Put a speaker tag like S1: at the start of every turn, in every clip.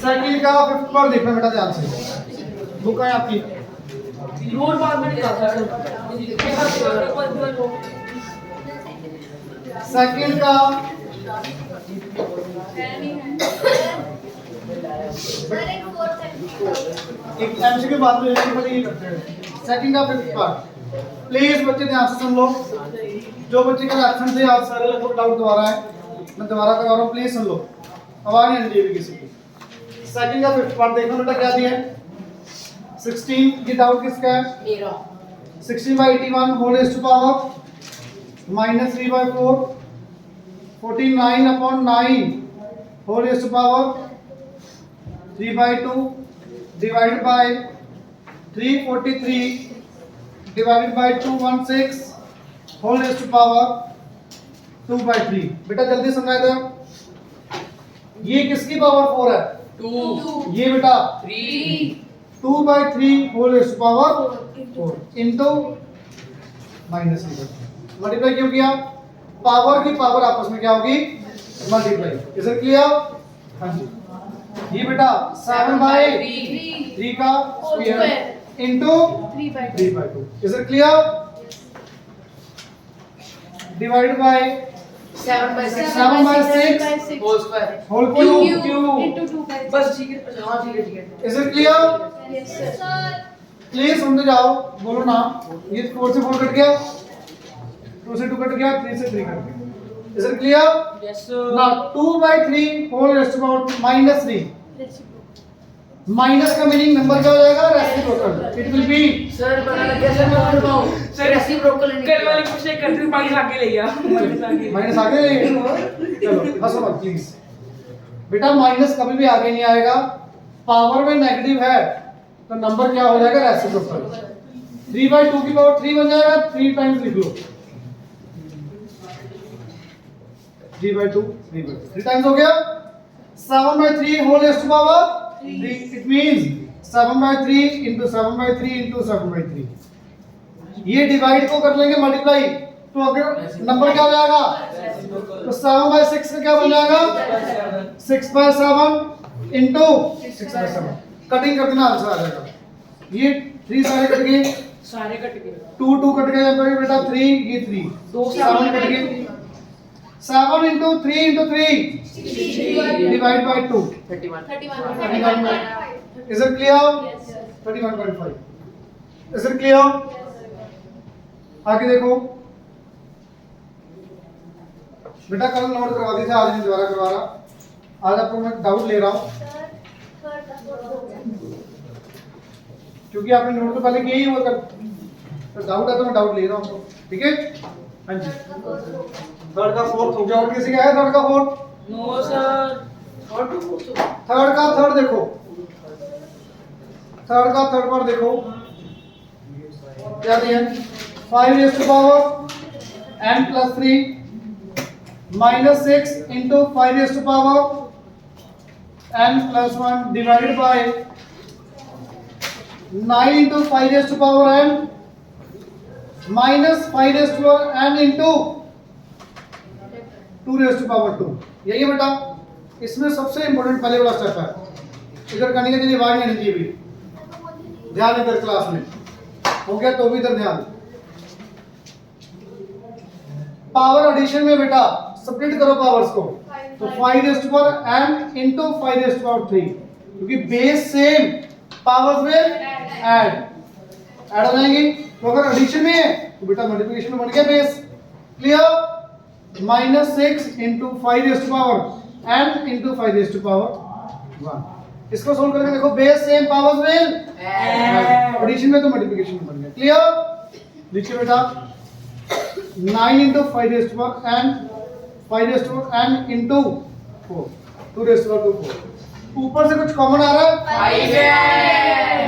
S1: Cycle का 5th part देखना बेटा ध्यान से, बुक है आपकी।
S2: रोड बाद में निकालता है
S1: साइकिल का एक एमसीक्यू बात में ये करते हैं। सेकंड का 5th पार्ट प्लीज बच्चे ध्यान से सुन लो। जो बच्चे का एक्शन थे आज सारे लगभग डाउट दोबारा है, मैं दोबारा करवा रहा हूँ, प्लीज सुन लो, आवाज नहीं आनी चाहिए किसी की। सेकंड का 5th पार्ट देखो बेटा क्या दिया है। 16 ये डाउट किसका है?
S2: मेरा
S1: 16/81 whole raise to power -3/4 49/9 whole raise to power 3/2 divided by 343 divided by 216 whole raise to power 2/3। बेटा जल्दी समझाए दो, ये किसकी पावर 4 है?
S2: 2
S1: ये बेटा
S2: 3
S1: 2/3 whole raise to power 4 into -3। Multiply क्यों किया? पावर की पावर आपस में क्या होगी? मल्टीप्लाई। Is it clear? हाँ जी। ये बेटा 7/3 का square into 3/2। Is it clear? Divided by
S2: 7/6
S1: 7/6
S2: whole square
S1: whole cube.
S2: बस ठीक है। हाँ ठीक है
S1: इज इट क्लियर? प्लीज सुनते जाओ, बोलो ना। ये 4 से 4 कट गया, 2 से 2 कट गया, 3 से 3 कट गया। Is it clear?
S2: Yes sir.
S1: Now 2/3 whole raise to power -3 minus का मीनिंग नंबर क्या हो जाएगा? Reciprocal. It will be
S2: sir पता लग गया सर, मैं पढ़ पाऊं सर रेसिप्रोकल नहीं कल वाली क्वेश्चन करते माइनस आगे ले गया
S1: माइनस आगे। चलो हंसो मत प्लीज बेटा, माइनस कभी भी आगे नहीं आएगा। पावर में नेगेटिव है तो नंबर क्या हो जाएगा? रेसिप्रोकल। 3/2 की पावर 3 बन जाएगा, 3 टाइम्स लिख लो। 3/2 3 टाइम्स हो गया। 7/3 whole raise to power 3। It means 7/3 into 7/3 into 7/3। ये डिवाइड को कर लेंगे मल्टीप्लाई, तो अगर नंबर क्या हो जाएगा? तो 7/6 का क्या बन जाएगा? 6/7 into 6/7। कटिंग कर देना, आंसर आ जाएगा। ये 3 सारे कट गए,
S2: सारे कट गए।
S1: 2 कट गए बेटा, 3 ये 3
S2: दो
S1: 7 कट गए। 7 into 3 into 3 divide by 2
S2: 31
S1: is it clear? 31.5 is it clear? आगे देखो बेटा, कल नोट करवा दी थी, आज नहीं दोबारा करवा रहा। आज आपको मैं डाउट ले रहा हूँ क्योंकि आपने नोट तो पहले किया ही हुआ कल, तो डाउट है तो मैं डाउट ले रहा हूँ, ठीक है? हाँ जी। थर्ड का फोर्थ हो गया, और किसी का है थर्ड का फोर्थ?
S2: No sir. और टू फोर्थ
S1: थर्ड का थर्ड देखो, थर्ड का थर्ड पर देखो क्या दिया? 5 raised to power n plus 3 minus 6 into 5 raised to power n plus 1 divided by 9 into 5 raised to power n minus 5 raised to power n into 2 raised to power 2। यही है बेटा, इसमें सबसे इंपॉर्टेंट पहले वाला स्टेप है। इधर करने के लिए आवाज नहीं आनी चाहिए भी, ध्यान इधर क्लास में हो गया तो भी इधर ध्यान। पावर एडिशन में बेटा सब्ट्रैक्ट करो पावर्स को, तो 5 raised to power n into 5 raised to power 3, क्योंकि बेस सेम, पावर्स में ऐड हो जाएंगी। तो अगर एडिशन में है तो बेटा मल्टीप्लिकेशन में बन गया base. Clear? -6 into 5 raised to power n into 5 raised to power 1। इसको सोल्व करके देखो, बेस सेम पावर्स में एडिशन में तो मल्टीप्लिकेशन में बन गया। क्लियर? लिखिए बेटा 9 into 5 raised to power n 5 raised to power n into 4 2 raised to power 4। ऊपर से कुछ कॉमन आ रहा है?
S2: 5 है।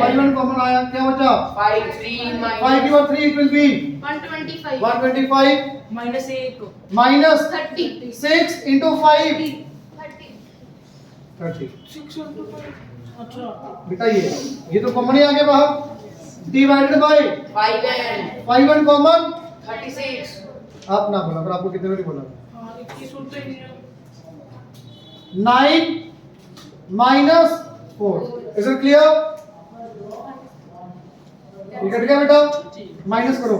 S1: 1 कॉमन आया, क्या बचा?
S2: 5 3
S1: 5 की power 3 it will B
S3: 125
S1: 125
S2: minus 1
S1: minus
S3: 30
S1: 6 into 5
S3: 30
S1: 30।
S2: 6 into 5 अच्छा
S1: बेटा ये तो कॉमन ही आ गया बाहर, डिवाइडेड बाय
S2: 5 है
S1: 5 1 कॉमन
S2: 36।
S1: आप ना बोला, पर आपको कितने बार बोला?
S2: हां 21 सुनते ही नहीं
S1: 9 -4 इज इट क्लियर? ये कट गया बेटा, माइनस करो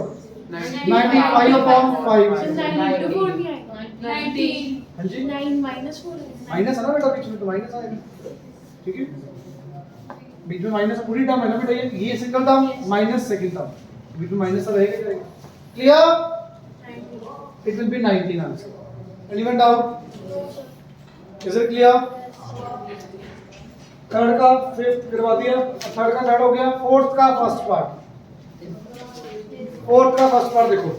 S1: 95 अपॉन 5।
S3: 19
S1: हाँ जी
S3: 9 माइनस 4
S1: माइनस है ना बेटा, बीच में तो माइनस आएगा, ठीक है, बीच में माइनस पूरी टर्म है ना बेटा, ये single term minus second term, बीच में माइनस रहेगा। Clear? It will be 19 answer. Anyone doubt? Is it clear? Third का फिफ्थ करवा दिया, थर्ड का थर्ड हो गया, फोर्थ का फर्स्ट पार्ट। फोर्थ का फर्स्ट पार्ट देखो,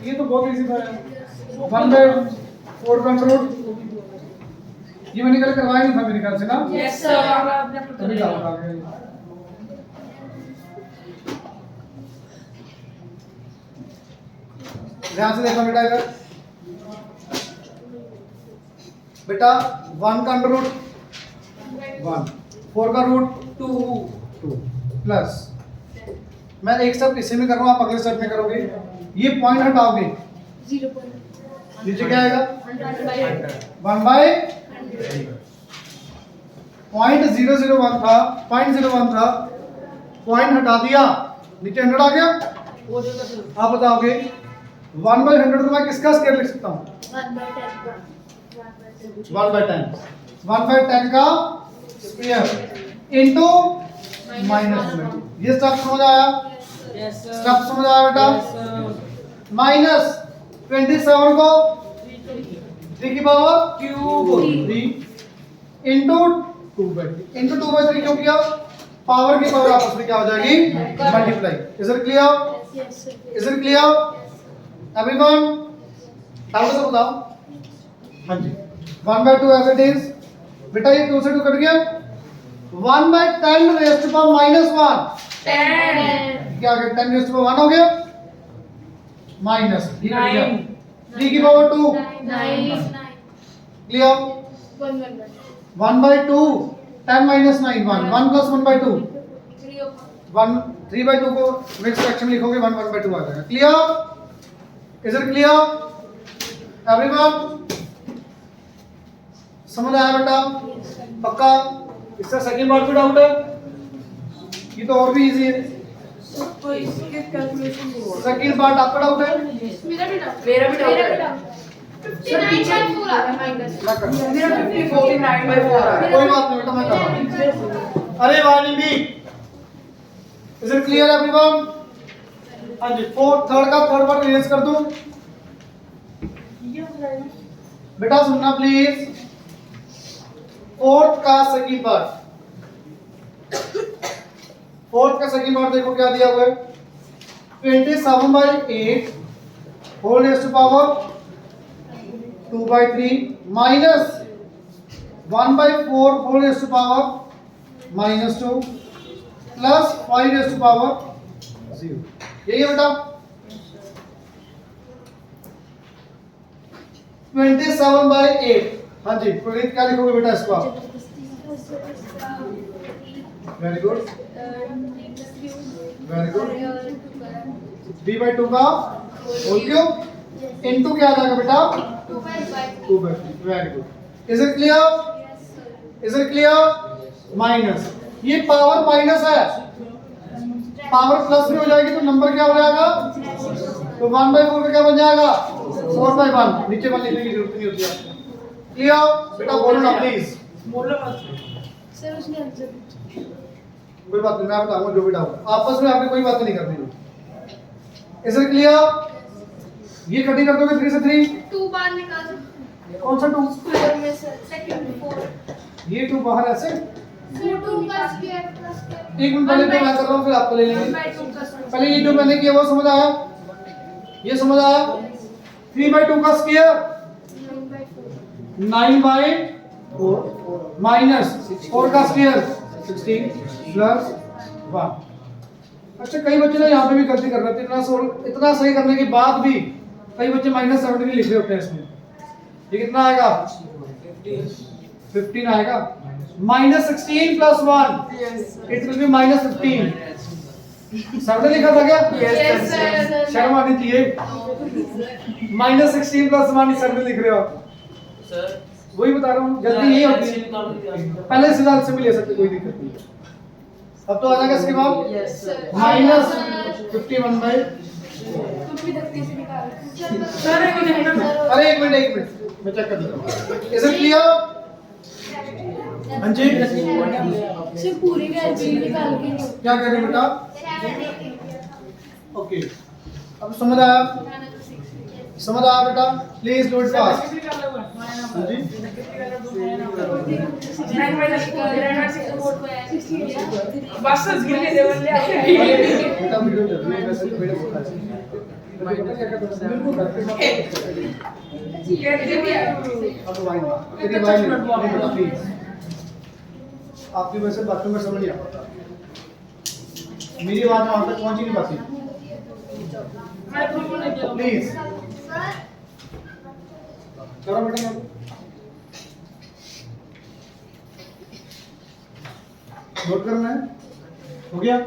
S1: ये तो बहुत इजी था, 1/4 कंट्रोल, ये मैंने कल करवाया नहीं था मेरे ख्याल से ना।
S2: यस सर, आपने
S1: तभी डाउट आ गया। ध्यान से देखो बेटा, इधर बेटा 1 का अंडर रूट 1, 4 का रूट 2 प्लस, मैं एक स्टेप इसी में कर रहा हूँ, आप अगले स्टेप में करोगे, ये पॉइंट हटाओगे
S3: 0
S1: नीचे क्या आएगा 1/100। पॉइंट 001 था, पॉइंट हटा दिया, नीचे 100 आ गया। आप बताओगे 1/100 को मैं किसका स्क्वायर लिख सकता हूँ? 1/10 का स्क्वायर इनटू -20। ये स्टेप समझ आया?
S2: यस सर,
S1: स्टेप समझ आया बेटा? -27 को 3 की पावर क्यूब 3 इनटू 2/3 इनटू 2/3 क्यों किया? पावर की पावर आपस में क्या हो जाएगी? Multiply. Is it clear? Is it clear everyone? Doubt तो बताओ। हाँ जी 1/2 एज इट इज। बेटा ये 2 से 2 कट गया, 1/10 रेज़ टू पावर -1 क्या आ गया? 10 रेज़ टू पावर 1 हो गया, माइनस 3 की पावर 2 क्लियर? 1/2 10 - 9 1 1 + 1/2 1 3/2 को नेक्स्ट फ्रैक्शन लिखोगे 1 1/2 आ जाएगा। Clear? Is it clear everyone? समझ आया बेटा? पक्का? इसका सेकंड पार्ट भी डाउट है? ये तो और भी इजी है। सेकंड पार्ट आपका डाउट है?
S3: मेरा भी डाउट
S2: मेरा भी डाउट है।
S3: 59/4 आ रहा है माइनस।
S1: मैं कर दूं।
S2: मेरा 59/4 आ रहा है।
S1: कोई बात नहीं बेटा, मैं कर रहा हूं। अरे वानी बी इज इट क्लियर एवरीवन? हाँ जी थर्ड का थर्ड पार्ट इरेज कर दूं बेटा, सुनना प्लीज। फोर्थ का सेकंड पार्ट देखो क्या दिया हुआ है, 27/8 whole raise to power 2/3 minus 1/4 whole raise to power -2 plus 5 raise to power 0। यही है बेटा 27/8। हाँ जी प्रणीत क्या लिखोगे बेटा इसका? Very good very good. 3/2 का होल क्यूब इनटू क्या आ जाएगा बेटा? 2/3। Very good. Is it clear? Is it clear? Minus, ये पावर माइनस है, पावर प्लस में हो जाएगी तो नंबर क्या हो जाएगा? तो 1/4 का क्या बन जाएगा? 4/1। नीचे 1 लिखने की जरूरत नहीं होती है। क्लियर बेटा? बोलो ना प्लीज।
S3: सर उसने आंसर
S1: कोई बात नहीं, मैं बताऊंगा जो भी डाउट, आपस में आपने कोई बात नहीं करनी है। Is it clear? ये कटिंग कर दोगे 3 से 3,
S3: 2 बार निकाल सकते
S1: कौन सा 2?
S3: स्क्वायर में सर सेकंड 4
S1: ये 2 बाहर ऐसे,
S3: 2 का स्क्वायर प्लस
S1: एक मिनट पहले तो मैं कर रहा हूँ, फिर आपको ले लेंगे।
S3: 1/2 का स्क्वायर
S1: पहले ये जो मैंने किया वो समझ आया? ये समझ आया? 3/2 का स्क्वायर 9/4 माइनस 4 का स्क्वायर 16 प्लस 1। अच्छा कई बच्चे ना यहाँ पे भी गलती कर रहे थे, इतना सही करने के बाद भी कई बच्चे -17 लिख रहे होते हैं इसमें। ये कितना आएगा? 15 आएगा। -16 + 1 इट विल बी -15। 7 लिखा था क्या?
S3: यस सर
S1: शर्म आनी चाहिए। -16 + 1 7 लिख रहे हो आप।
S4: सर
S1: वही बता रहा हूँ, जल्दी यही होती है। पहले से दाल से भी ले सकते, कोई दिक्कत नहीं है। अब तो आ जाएगा इसके बाद
S2: Yes, sir.
S1: माइनस 51/।
S3: तुम भी धक्के से निकाल
S2: सर एक मिनट
S1: अरे एक मिनट मैं चेक कर देता हूँ। Is it clear? हाँ जी,
S3: सिर्फ पूरी वैल्यू निकाल के
S1: क्या कह रहे हैं बेटा? ओके, अब समझ आया? समझ आया बेटा? Please do it fast. हाँ जी,
S2: बस गिरने दे बल्ले
S1: बेटा वीडियो चल रही है, वैसे तो मेरे को पता है। पता क्या करते हैं? बिल्कुल करते हैं। अब वाइन तेरी वाइन नहीं बेटा प्लीज, आपकी वजह से बातों में समझ नहीं आ पाता, मेरी आवाज वहां तक पहुंच ही नहीं पाती। प्लीज करो बेटा, नोट करना है। हो गया?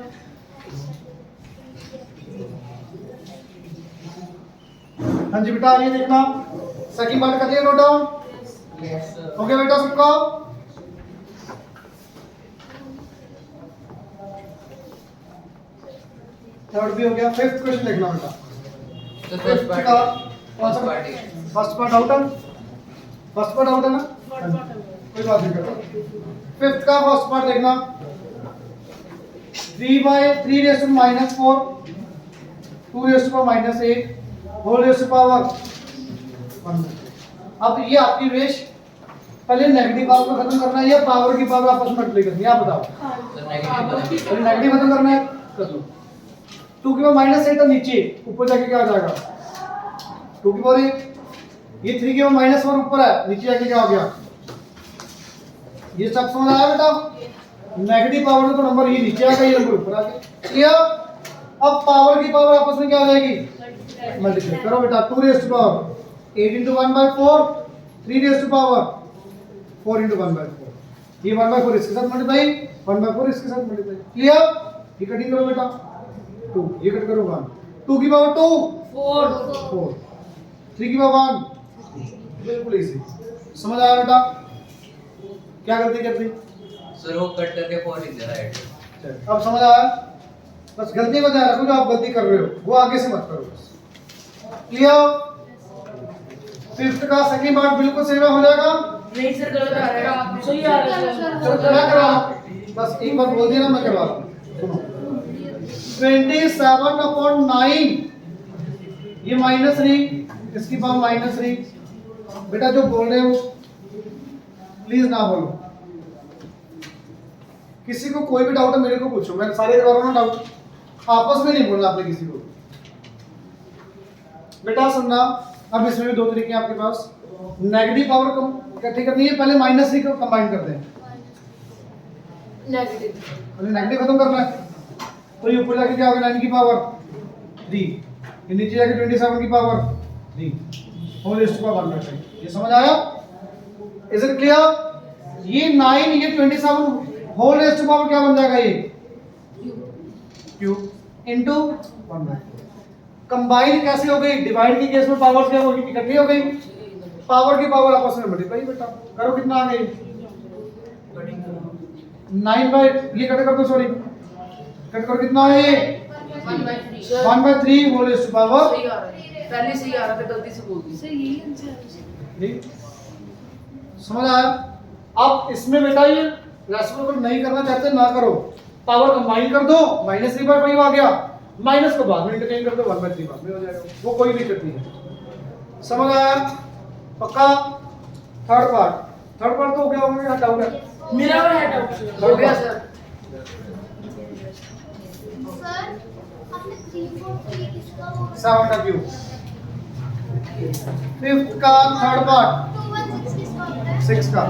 S1: हाँ जी बेटा, ये देखना, सेकंड पार्ट कर लिया नोट डाउन? हो गया बेटा सबका? थर्ड भी हो गया। फिफ्थ क्वेश्चन देखना बेटा। फिफ्थ का कौन सा? फर्स्ट पार्ट आउट है, फर्स्ट पार्ट आउट है ना, कोई बात नहीं करता। फिफ्थ का फर्स्ट पार्ट देखना, 3/3 raised to -4, 2 raised to -8, whole raise to power 1। अब ये आपकी रेश पहले नेगेटिव पावर को खत्म करना है या पावर की पावर आपस में मल्टीप्लाई करनी है, आप बताओ। पहले नेगेटिव खत्म करना है, कर लो। 2 की पावर -8 तो नीचे, ऊपर जाके क्या आ जाएगा? 2 की पावर 1, ये 3 की पावर -4 ऊपर है, नीचे जाके क्या हो गया? ये सब समझ आया बेटा? नेगेटिव पावर तो नंबर ये नीचे आ गया, ये नंबर ऊपर आ गया। क्लियर? अब पावर की पावर आपस में क्या हो जाएगी? मल्टीप्लाई करो बेटा। 2 raised to power 8 into 1/4, 3 raised to power 4 into 1/4। ये 1/4 इसके साथ मल्टीप्लाई, 1/4 इसके साथ मल्टीप्लाई। क्लियर? ये कटिंग करो बेटा, 2 ये कट करो 1, 2 की पावर 2 4, 3 की पावर 1, बिल्कुल इजी। समझ आया बेटा? क्या गलती करती?
S4: सर वो कट करके 4 लिख दे रहा है।
S1: अब समझ आया? बस गलती को ध्यान रखो, जो आप गलती कर रहे हो वो आगे से मत करो। क्लियर? फिफ्थ का सेकंड पार्ट बिल्कुल सही में हो जाएगा।
S2: नहीं सर गलत आ रहा है, सही आ रहा है
S1: चलो मैं करवा रहा हूं, बस एक बार बोल दिया ना, मैं करवा रहा हूं। सुनो, 27/9, ये -3, इसकी पावर -3। बेटा जो बोल रहे हो प्लीज ना बोलो, किसी को कोई भी डाउट है मेरे को पूछो, मैं सारे करवा रहा हूं ना डाउट, आपस में नहीं बोलना आपने किसी को। बेटा सुनना, अब इसमें भी दो तरीके हैं आपके पास। नेगेटिव पावर को इकट्ठी करनी है, पहले -3 को कंबाइन करते हैं।
S2: नेगेटिव
S1: पहले नेगेटिव खत्म करना है, तो ये ऊपर जाके क्या होगा? 9 की पावर 3, ये नीचे जाके 27 की power 3, whole raise to power 1/3। ये समझ आया? Is it clear? ये 9 ये 27 होल रेज़ टू पावर क्या बन जाएगा? ये क्यूब इनटू 1/4। कंबाइन कैसे हो गई? डिवाइड के केस में पावर क्या होगी? इकट्ठी हो गई, पावर की पावर आपस में मल्टीप्लाई। बेटा करो, कितना आ गई? 9 बाय, ये कट कर दो, सॉरी कट कर, कितना है ये? 1/3 होल रेज़ टू पावर।
S2: सही आ रहा है, पहले सही आ रहा था, गलती से बोल दी।
S3: सर यही आंसर है।
S1: नहीं समझ आया? अब इसमें बेटा ये रेसिप्रोकल नहीं करना चाहते ना करो, पावर कंबाइन कर दो, -3/5 आ गया, माइनस को बाद में इंटरचेंज कर दो, 1/3 बाद में हो जाएगा, वो कोई दिक्कत नहीं है। समझ आया? पक्का? थर्ड पार्ट तो हो गया होगा, डाउट है?
S2: मेरा वो है डाउट हो गया सर।
S3: सर आपने 3 4 3 किसका वो
S1: 7 का क्यूब। फिफ्थ का थर्ड पार्ट
S3: 2 1 6 किसका होता है?
S1: 6 का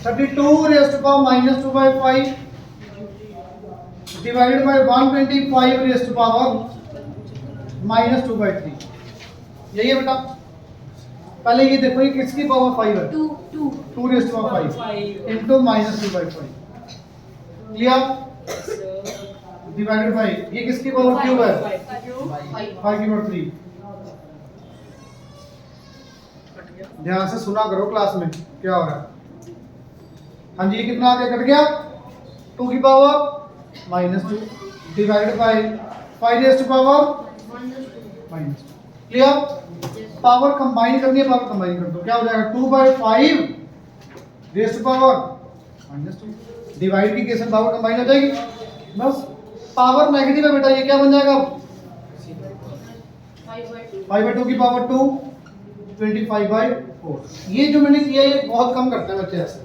S1: 32 raised to power -2/5 divided by 125 raised to power -2/3। यही है बेटा। पहले ये देखो, ये किसकी पावर 5 है?
S3: 2
S1: 2 raised to power 5 into -2/5। Clear? Divided bye, ये किसकी पावर क्यूब है? 5 की पावर 3। ध्यान से सुना करो क्लास में क्या हो रहा है। हाँ जी, कितना आगे कट गया, 2 की power -2 divided by 5 raise to power -2। Clear? Power combine करनी है, पावर कंबाइन कर दो, क्या हो जाएगा 2/5 रेज़ टू पावर -2। डिवाइड की केस में पावर कंबाइन हो जाएगी, बस। पावर नेगेटिव है बेटा, ये क्या बन जाएगा 5/2 की पावर 2 25/4। ये जो मैंने किया ये बहुत कम करते हैं बच्चे ऐसे।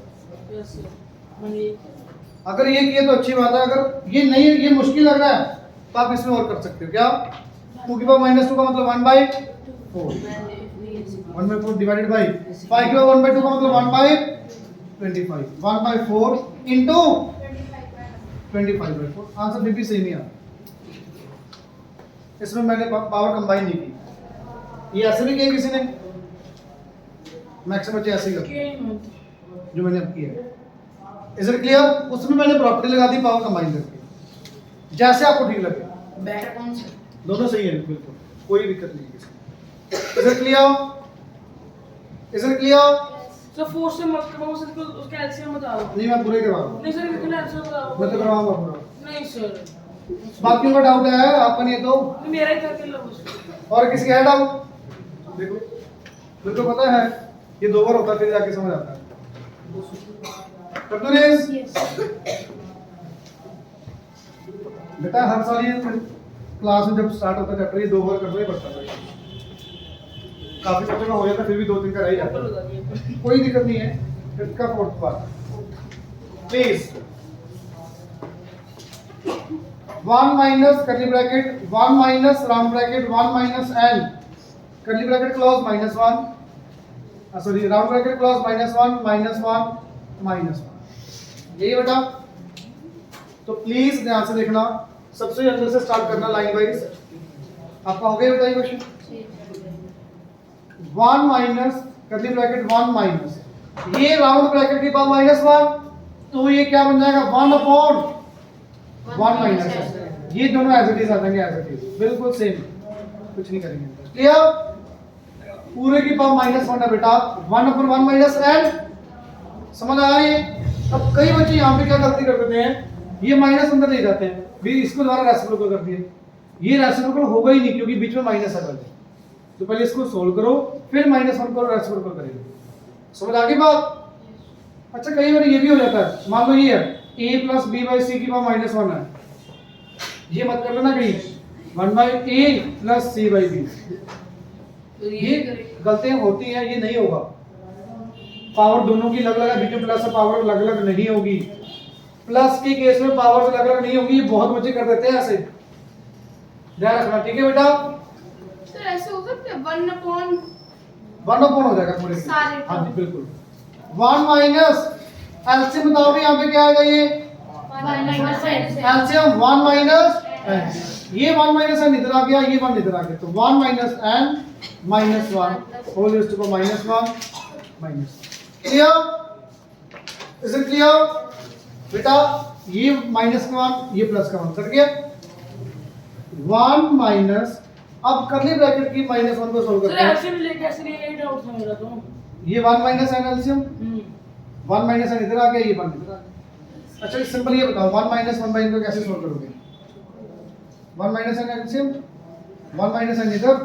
S1: अगर ये किए तो अच्छी बात है, अगर ये नहीं ये मुश्किल लग रहा है तो आप इसमें और कर सकते हो। क्या 2 की पावर -2 का मतलब 1/4 1/4 डिवाइडेड बाय 5 की पावर 1/2 का मतलब 1/25 1/4 इनटू 25/4। आंसर भी सेम ही आ। इसमें मैंने पावर कंबाइन नहीं की। ये ऐसे भी किया किसी ने, मैक्सिमम बच्चे ऐसे ही करते हैं जो मैंने अब किया है। Is it clear? उसमें मैंने प्रॉपर्टी लगा दी पावर कंबाइन करके, जैसे आपको ठीक लगे।
S2: बेटर कौन सा?
S1: दोनों सही है बिल्कुल, कोई दिक्कत नहीं है इसमें। Is it clear? Is it clear?
S2: Sir 4 से मत करो, उसको उसका एलसीएम बताओ।
S1: नहीं, मैं पूरे करवा रहा हूँ,
S2: नहीं सर, इसका एलसीएम बताओ।
S1: मैं तो करवाऊंगा पूरा।
S2: नहीं सर,
S1: बाकियों का डाउट है, आपका नहीं है तो
S2: मेरा ही करके लो उसको।
S1: और किसी का है डाउट? देखो मेरे को पता है ये 2 बार होता है फिर जाके समझ आता है। कर दो रेस बेटा, हर साल ये क्लास में जब स्टार्ट होता है चैप्टर ये 2 बार करना ही पड़ता है। काफी बच्चों का हो जाता है, फिर भी 2-3 का रह ही जाता है, कोई दिक्कत नहीं है। इसका 4th part please 1 minus curly bracket 1 minus round bracket 1 minus n curly bracket close -1 sorry round bracket close -1 -1 यही बेटा। तो प्लीज ध्यान से देखना, सबसे अंदर से स्टार्ट करना लाइन वाइज। आपका हो गया बेटा ये question. 1 minus curly bracket 1 minus ये राउंड ब्रैकेट की पावर -1, तो ये क्या बन जाएगा 1/1 माइनस। ये दोनों एज इट इज आ जाएंगे, एज इट इज बिल्कुल सेम, कुछ नहीं करेंगे। क्लियर? पूरे की पावर -1 है बेटा, 1/1 माइनस n। समझ आ रही है? अब कई बच्चे यहाँ पे क्या गलती कर देते हैं, ये माइनस अंदर ले जाते हैं, भी इसको द्वारा रेसिप्रोकल कर दिए। ये रेसिप्रोकल होगा ही नहीं क्योंकि बीच में माइनस है पहले, तो पहले इसको सोल्व करो फिर -1 को रेसिप्रोकल करेंगे। समझ आ गई बात? अच्छा, कई बार ये भी हो जाता है, मान लो ये है a + b/c की पावर -1 है, ये मत कर लेना कहीं 1/a + c/b। ये गलतियां होती हैं, ये नहीं होगा। पावर दोनों की अलग अलग है, बीच में प्लस है, पावर अलग अलग नहीं होगी। प्लस के केस में पावर अलग अलग नहीं होगी, ये बहुत बच्चे कर देते हैं ऐसे, ध्यान रखना। ठीक है बेटा?
S3: सर ऐसे हो सकते हैं 1/1
S1: 1/1 हो जाएगा पूरे के।
S3: सारे
S1: हाँ जी बिल्कुल। 1 माइनस एलसीएम बताओ भी यहाँ पे क्या आएगा, ये एलसीएम 1 माइनस n। ये 1 माइनस n इधर आ गया, ये 1 इधर आ गया, तो 1 minus n -1 whole raise to power -1 minus. Clear? Is it clear बेटा? ये -1 ये +1 कट गया। 1 माइनस, अब कर्ली ब्रैकेट की -1 को सोल्व
S2: सर
S1: करते हैं।
S2: एलसीएम ले कैसे लिए, यही डाउट था मेरा तो।
S1: ये 1 minus n LCM 1 minus n इधर आ गया, ये 1 इधर आ गया। अच्छा सिंपल ये बताओ 1 माइनस 1/n को कैसे सोल्व करोगे? 1 minus n LCM 1 minus n इधर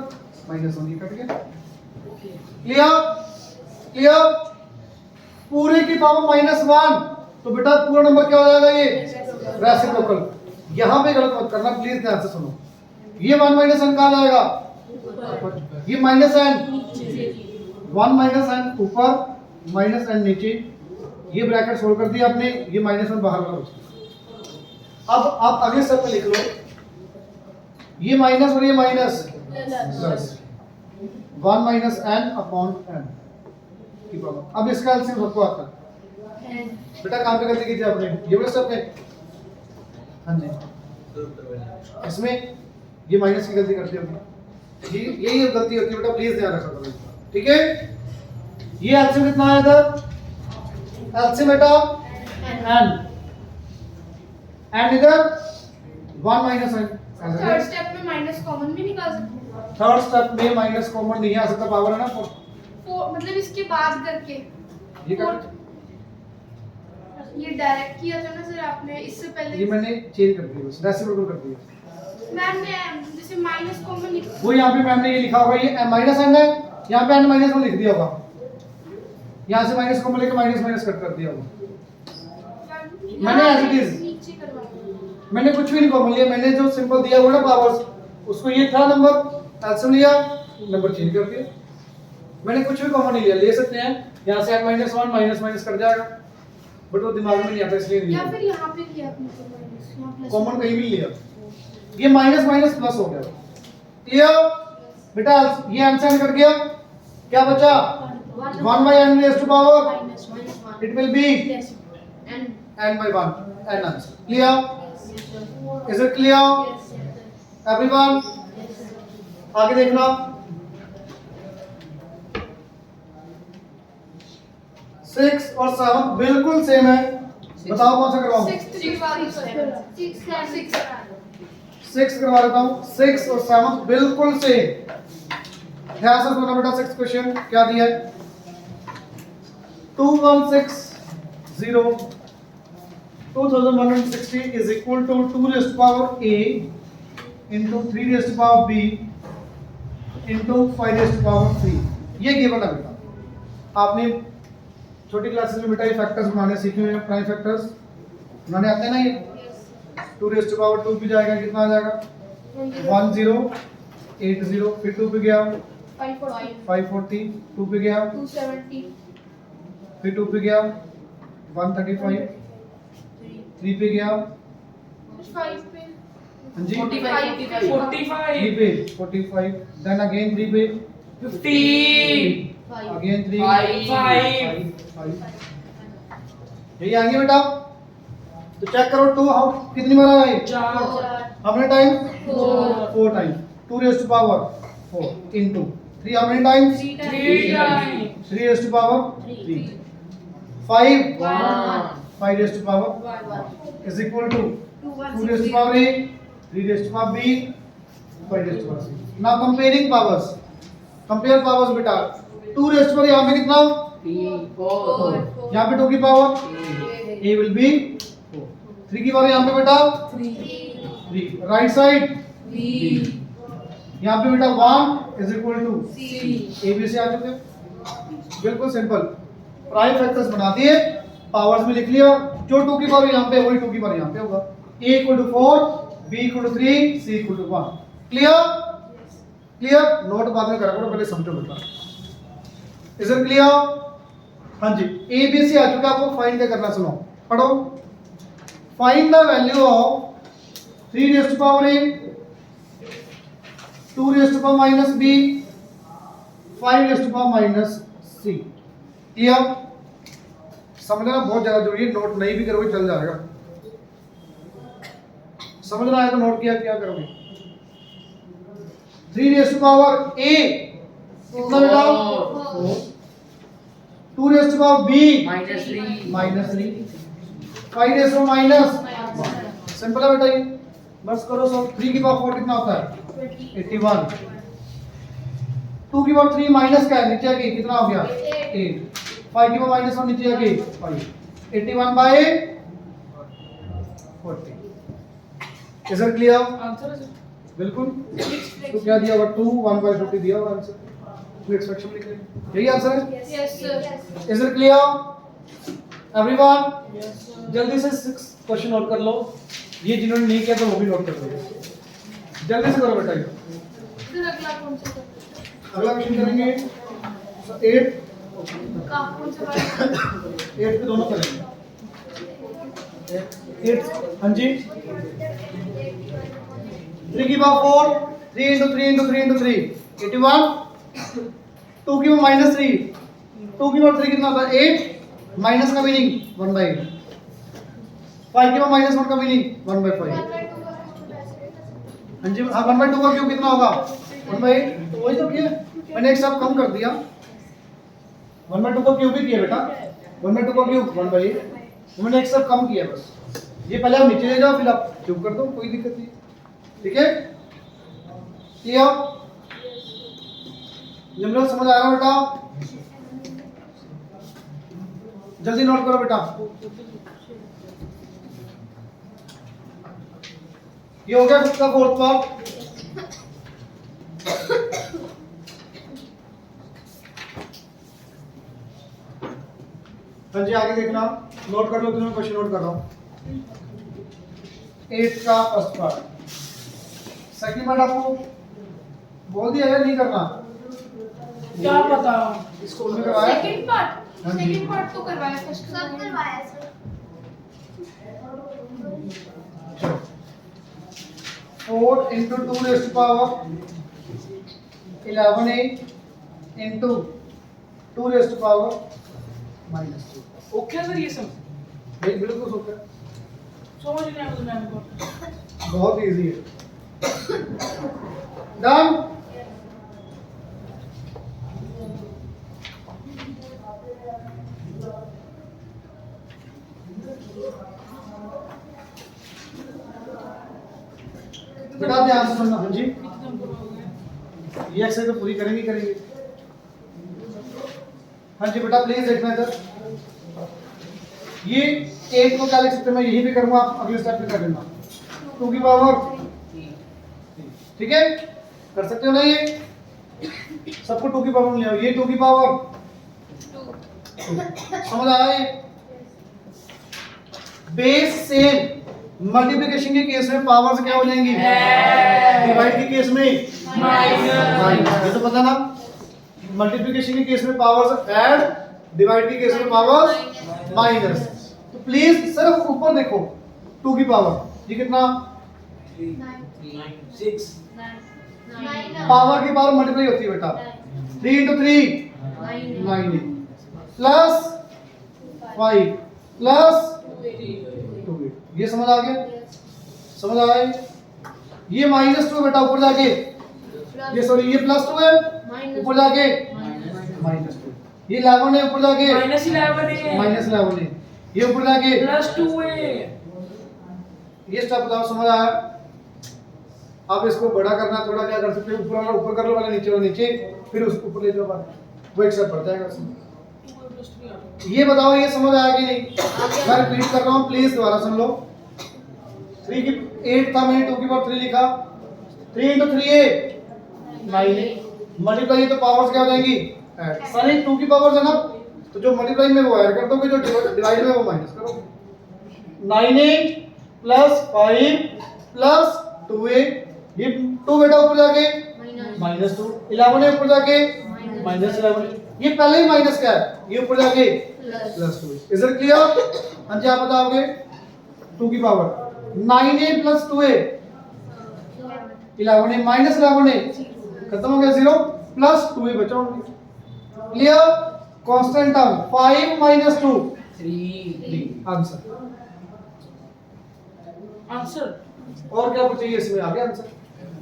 S1: -1 ये कट गया। क्लियर? क्लियर? पूरे की पावर -1, तो बेटा पूरा नंबर क्या हो जाएगा, ये रेसिप्रोकल। यहां पे गलत मत करना प्लीज, ध्यान से सुनो। ये 1 माइनस n कहां जाएगा, ये माइनस n 1 माइनस n ऊपर -n नीचे, ये ब्रैकेट सोल्व कर दिया आपने, ये -1 बाहर वाला बचा। अब आप अगले स्टेप में लिख लो, ये माइनस और ये minus plus 1 minus n upon n की पावर। अब इसका एलसीएम सबको आता है बेटा। कहां पे गलती की थी आपने, ये वाले स्टेप में? हाँ जी, इसमें ये माइनस की गलती करते होंगे, यही गलती होती है बेटा, प्लीज ध्यान रखा करो। ठीक है? ये एलसीएम कितना है इधर, एलसीएम बेटा n इधर 1 माइनस n।
S3: थर्ड स्टेप में माइनस कॉमन भी निकाल सकते हैं।
S1: थर्ड स्टेप में माइनस कॉमन नहीं आ सकता, पावर है ना
S3: मतलब इसके बाद करके
S1: ये कर
S3: ये डायरेक्ट किया था ना सर आपने, इससे
S1: ये
S3: पहले
S1: मैंने चेंज कर दिया, बस रेसिप्रोकल कर दिया।
S3: मैम ने जैसे माइनस कॉमन लिखा
S1: वो यहाँ पे मैम ने ये लिखा होगा, ये माइनस एन है, यहाँ पे एन माइनस वन लिख दिया होगा, यहाँ से माइनस कॉमन लेके माइनस माइनस कट कर दिया होगा। मैंने as it is,
S3: नीचे करवाया।
S1: मैंने कुछ भी नहीं कॉमन लिया, मैंने जो सिंपल दिया हुआ ना पावर्स, उसको ये था नंबर, एल्सियम लिया, नंबर चेंज कर दिया। मैंने कुछ भी कॉमन नहीं लिया, ले सकते हैं यहाँ से n minus one minus minus cut जाएगा, बट वो दिमाग में नहीं आता इसलिए नहीं
S3: या
S1: लिया।
S3: फिर यहाँ पे किया आपने तो माइनस, यहाँ प्लस
S1: कॉमन कहीं भी नहीं लिया, ये माइनस माइनस प्लस हो गया। क्लियर बेटा, ये आंसर कर गया, क्या बचा 1 by n raised to power,
S2: minus one
S1: it will be
S2: and
S1: n by 1, n answer. Clear? Is it clear? Everyone? आगे देखना, 6 और 7 बिल्कुल सेम है, बताओ कौन सा करवाऊं?
S3: 6
S1: 6 करवा देता हूं, 6 और 7 बिल्कुल सेम। ध्यान से सुनना बेटा, 6 क्वेश्चन क्या दिया है, 2160 2160 is equal to 2 raised to power a into 3 raised to power b into 5 raised to power 3। ये गिवन है बेटा, आपने छोटी क्लासेस में बेटा ये फैक्टर्स बनाने सीखे हुए हैं, प्राइम फैक्टर्स बनाने आते हैं ना। ये 2 raised to power 2 भी जाएगा, कितना आ जाएगा 1080, फिर 2 पे गया 540, 2 पे गया
S3: 270
S1: फिर 2 पे गया 135, 3 पे गया,
S3: 5 पे
S1: हाँ जी
S2: 45
S1: 3 पे 45, देन अगेन 3 पे
S2: 50
S1: अगेन 3
S2: 5
S1: यही आएंगे बेटा, तो चेक करो 2 हम कितनी बार आए, हमने time 4 time, 2 raised to power 4 into 3 how many times 3 raised to power 3, 5 raised to power 1 is equal to 2 raised to power a, 3 raised to power b, 5 raised to power c। now comparing powers, compare powers बेटा, 2 raised to power यहाँ पे कितना, 4, यहाँ पे 2 की power a will be 4, 3 की power यहाँ पे बेटा 3, राइट साइड यहाँ पे बेटा 1 is equal to a b से आ चुके, बिल्कुल सिंपल। प्राइम फैक्टर्स बना दिए, पावर्स में लिख लिया, जो 2 की पावर यहाँ पे वही 2 की पावर यहाँ पे होगा, a equal to 4, b equal to 3, c equal to 1। Clear? Clear? Note बाद में करा करो, पहले समझो बेटा। Is it clear? हाँ जी, a b c आ चुका, आपको फाइंड क्या करना, सुनो पढ़ो। Find the value of 3 raised to power a, 2 raised to power minus b, 5 raised to power minus c। Clear? समझना बहुत ज्यादा जरूरी है, नोट नहीं भी करोगे चल जाएगा, समझना है तो नोट किया क्या करोगे। 3 raised to power a कितना बेटा 4, 2 raised to power b
S2: minus 3
S1: -3, 5 raised to power minus 1। Simple है बेटा ये, बस करो सब। 3 की पावर 4 कितना होता है 81, 2 की पावर 3 माइनस का है नीचे आके कितना हो गया 8, 5 की पावर -1 नीचे आके 5, 81 by 40। Is it clear? बिल्कुल। तो क्या दिया होगा 2 1 by 50 दिया होगा आंसर, तो एक्सपेक्शन लिख लें, यही आंसर है।
S3: Yes sir
S1: is it clear everyone? जल्दी से 6 क्वेश्चन नोट कर लो, ये जिन्होंने नहीं किया तो वो भी नोट कर लो, जल्दी से करो बेटा। ये
S3: फिर अगला कौन सा करते
S1: अगला क्वेश्चन करेंगे 8
S3: कौन सा
S1: 8 पे दोनों करेंगे 8 हाँ जी 3 की पावर 4, 3 into 3 into 3 into 3 81, 2 की पावर -3, 2 की पावर 3 कितना होता है 8, माइनस का मीनिंग 1 by 8, 5 की पावर -1 का मीनिंग 1 by 5। हाँ जी हाँ 1 by 2 का क्यूब कितना होगा 1 by 8, तो वही तो किया मैंने, एक साथ कम कर दिया। 1 by 2 का क्यूब ही किया बेटा, 1 by 2 का क्यूब 1 by 8, तो मैंने एक साथ कम किया बस। ये पहले आप नीचे ले जाओ फिर आप क्यूब कर दो, कोई दिक्कत नहीं, ठीक है। क्लियर? निम्न समझ आ रहा है बेटा? जल्दी नोट करो बेटा। ये हो गया 5th का 4th पार्ट। हाँ जी आगे देखना, नोट कर लो, तुम्हें क्वेश्चन नोट कर रहा हूँ। 8th का 1st पार्ट। सेकंड पार्ट आपको बोल दिया है नहीं करना,
S2: क्या पता
S1: स्कूल में करवाया।
S3: सेकंड पार्ट,
S1: हाँ जी।
S3: सेकंड पार्ट तो करवाया, फर्स्ट सब करवाया sir.
S1: 4 into 2 raised to power 11a into 2 raised to power minus 2।
S2: Okay sir, ये सब
S1: भाई बिल्कुल सोचा,
S2: समझ नहीं आया मैम को।
S1: बहुत इजी है। डन। बेटा ध्यान से सुनना। हाँ जी, ये एक्सरसाइज तो पूरी करेंगे करेंगे। हाँ जी बेटा प्लीज देखना इधर। ये 8 को क्या लिख सकते हैं, मैं यही भी करूंगा, आप अगले स्टेप पे कर लेना। 2 की पावर, ठीक है, कर सकते हो ना ये सबको 2 की पावर में ले आओ। ये 2 की पावर 2 समझ आया ये। बेस सेम, मल्टीप्लिकेशन के केस में पावर्स क्या हो जाएंगी, डिवाइड के केस में माइनस। ये तो पता ना, मल्टीप्लिकेशन के केस में पावर्स ऐड, डिवाइड के केस में पावर्स माइनस। तो प्लीज सिर्फ ऊपर देखो, 2 की पावर, ये कितना,
S2: 6
S1: पावर की पावर मल्टीप्लाई होती है बेटा। 3 into 3 9 प्लस 5 प्लस 2। ये समझ आ गया, समझ आ गया। ये -2 बेटा ऊपर जाके, ये सॉरी ये +2 है ऊपर जाके -2। ये 11 है ऊपर जाके
S2: -11 है,
S1: -11 है, ये ऊपर जाके
S2: +2 है।
S1: ये स्टेप बताओ समझ आया। आप इसको बड़ा करना, थोड़ा क्या कर सकते हो, ऊपर वाला ऊपर कर लो, वाला नीचे वाला नीचे, फिर उसको ऊपर ले जाओ बाहर, वो एक स्टेप बढ़ जाएगा उसमें। ये बताओ ये समझ आया कि नहीं। मैं रिपीट कर रहा हूँ, प्लीज दोबारा सुन लो। 3 की 8 था, मैंने 2 की पावर 3 लिखा। 3 into 3 9 मल्टीप्लाई, तो पावर्स क्या हो जाएंगी ऐड। सारी 2 की पावर्स है ना, तो जो मल्टीप्लाई में वो ऐड कर दोगे, जो डिवाइड में वो माइनस करो। 9a प्लस 5 प्लस 2a, ये 2 बेटा ऊपर जाके -2, 11 है ऊपर जाके -11, ये पहले ही माइनस क्या है, ये ऊपर जाके +2। Is it clear. हाँ जी आप बताओगे। 2 की पावर 9a प्लस 2a 11 है, -11 है, खत्म हो गया 0, प्लस 2a बचा। Clear. Constant term 5 - 2 3 answer.
S2: Answer
S1: और क्या पूछिए इसमें, आ गया आंसर।